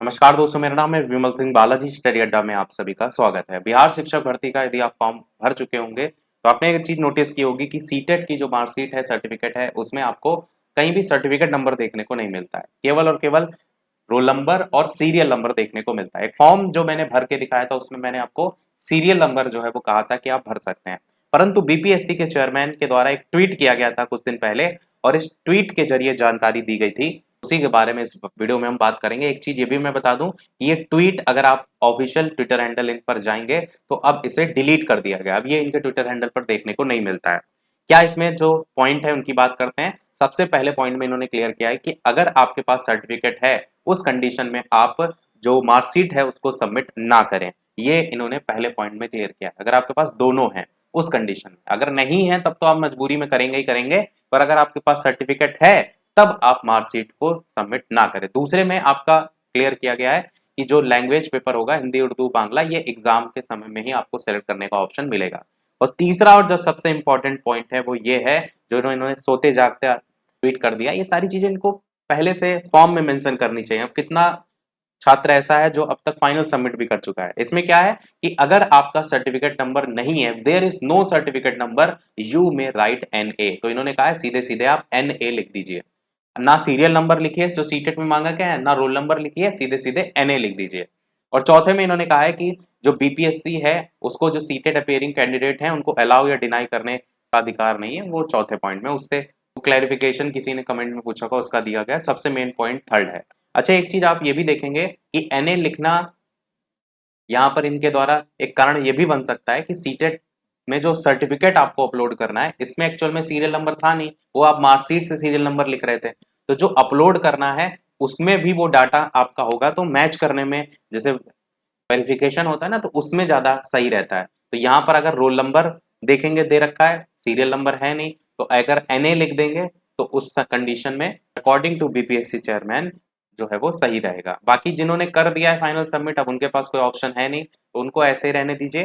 नमस्कार दोस्तों, मेरा नाम है विमल सिंह बालाजी। स्टडी अड्डा में आप सभी का स्वागत है। बिहार शिक्षक भर्ती का यदि आप फॉर्म भर चुके होंगे तो आपने एक चीज नोटिस की होगी कि सीटेट की जो मार्कशीट है, सर्टिफिकेट है, उसमें आपको कहीं भी सर्टिफिकेट नंबर देखने को नहीं मिलता है। केवल और केवल रोल नंबर और सीरियल नंबर देखने को मिलता है। एक फॉर्म जो मैंने भर के दिखाया था उसमें मैंने आपको सीरियल नंबर जो है वो कहा था कि आप भर सकते हैं, परंतु बीपीएससी के चेयरमैन के द्वारा एक ट्वीट किया गया था कुछ दिन पहले और इस ट्वीट के जरिए जानकारी दी गई थी। उसी के बारे में इस वीडियो में हम बात करेंगे। एक चीज ये भी मैं बता दूं कि ये ट्वीट अगर आप ऑफिशियल ट्विटर हैंडल इन पर जाएंगे तो अब इसे डिलीट कर दिया गया। अब ये इनके ट्विटर हैंडल पर देखने को नहीं मिलता है। क्या इसमें जो पॉइंट है उनकी बात करते हैं। सबसे पहले पॉइंट में इन्होंने क्लियर किया है कि अगर आपके पास सर्टिफिकेट है उस कंडीशन में आप जो मार्कशीट है उसको सबमिट ना करें। ये इन्होंने पहले पॉइंट में क्लियर किया है। अगर आपके पास दोनों हैं उस कंडीशन में, अगर नहीं है तब तो आप मजबूरी में करेंगे ही करेंगे, पर अगर आपके पास सर्टिफिकेट है तब आप मार्कशीट को सबमिट ना करें। दूसरे में आपका क्लियर किया गया है कि जो लैंग्वेज पेपर होगा हिंदी, उर्दू, बांग्ला, ये एग्जाम के समय में ही आपको सेलेक्ट करने का ऑप्शन मिलेगा। और तीसरा और जो सबसे इंपॉर्टेंट पॉइंट है वो ये है, जो इन्होंने सोते जागते ट्वीट कर दिया। ये सारी चीजें इनको पहले से फॉर्म में मेंशन करनी चाहिए। अब कितना छात्र ऐसा है जो अब तक फाइनल सबमिट भी कर चुका है। इसमें क्या है कि अगर आपका सर्टिफिकेट नंबर नहीं है, there is no certificate number, you may write NA। तो इन्होंने कहा है सीधे सीधे आप NA लिख दीजिए, ना सीरियल नंबर लिखिए जो सीटेट में मांगा गया है, ना रोल नंबर लिखिए, सीधे सीधे NA लिख दीजिए। और चौथे में इन्होंने कहा है कि जो बीपीएससी है उसको जो सीटेट अपेयरिंग कैंडिडेट है उनको अलाउ या डिनाई करने का अधिकार नहीं है। वो चौथे पॉइंट में उससे क्लैरिफिकेशन किसी ने कमेंट में पूछा होगा, उसका दिया गया। सबसे मेन पॉइंट थर्ड है। अच्छा, एक चीज आप ये भी देखेंगे कि NA लिखना यहाँ पर इनके द्वारा एक कारण ये भी बन सकता है कि सीटेट में जो सर्टिफिकेट आपको अपलोड करना है इसमें एक्चुअल में सीरियल नंबर था नहीं, वो आप मार्कशीट से सीरियल नंबर लिख रहे थे। तो जो अपलोड करना है उसमें भी वो डाटा आपका होगा, तो मैच करने में जैसे वेरिफिकेशन होता है ना, तो उसमें ज्यादा सही रहता है। तो यहाँ पर अगर रोल नंबर देखेंगे दे रखा है, सीरियल नंबर है नहीं, तो अगर NA लिख देंगे तो उस कंडीशन में अकॉर्डिंग टू बीपीएससी चेयरमैन जो है वो सही रहेगा। बाकी जिन्होंने कर दिया है फाइनल सबमिट, अब उनके पास कोई ऑप्शन है नहीं, तो उनको ऐसे ही रहने दीजिए,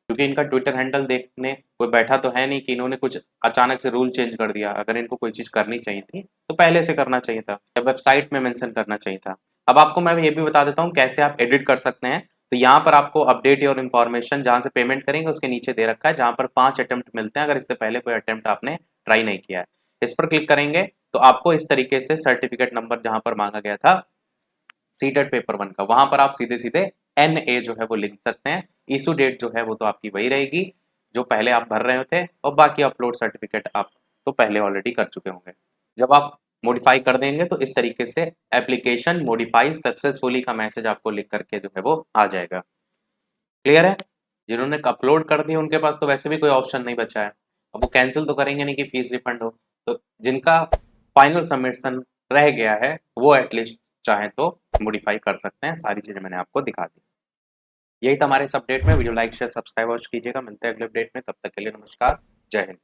क्योंकि इनका ट्विटर हैंडल देखने कोई बैठा तो है नहीं कि इन्होंने कुछ अचानक से रूल चेंज कर दिया। अगर इनको कोई चीज करनी चाहिए थी तो पहले से करना चाहिए था या वेबसाइट में मेंशन करना चाहिए था। अब आपको मैं ये भी बता देता हूँ कैसे आप एडिट कर सकते हैं। तो यहाँ पर आपको अपडेट योर इन्फॉर्मेशन जहाँ से पेमेंट करेंगे उसके नीचे दे रखा है, जहाँ पर 5 अटेम्प्ट मिलते हैं अगर इससे पहले कोई अटेम्प्ट आपने ट्राई नहीं किया है। इस पर क्लिक करेंगे तो आपको इस तरीके से सर्टिफिकेट नंबर जहाँ पर मांगा गया था सीटेट पेपर 1 का, वहां पर आप सीधे सीधे NA जो है वो लिख सकते हैं। इशू डेट जो है वो तो आपकी वही रहेगी जो पहले आप भर रहे थे, और बाकी अपलोड सर्टिफिकेट आप तो पहले ऑलरेडी कर चुके होंगे। जब आप मॉडिफाई कर देंगे तो इस तरीके से एप्लीकेशन मॉडिफाई सक्सेसफुली का मैसेज आपको लिख करके जो है वो आ जाएगा। क्लियर है? जिन्होंने अपलोड कर दिया उनके पास तो वैसे भी कोई ऑप्शन नहीं बचा है। अब वो कैंसिल तो करेंगे नहीं कि फीस रिफंड हो। तो जिनका फाइनल सबमिशन रह गया है वो एटलीस्ट चाहे तो मॉडिफाई कर सकते हैं। सारी चीजें मैंने आपको दिखा दी। यही था हमारे इस अपडेट में। वीडियो लाइक शेयर सब्सक्राइब अवश्य कीजिएगा। मिलते हैं अगले अपडेट में, तब तक के लिए नमस्कार, जय हिंद।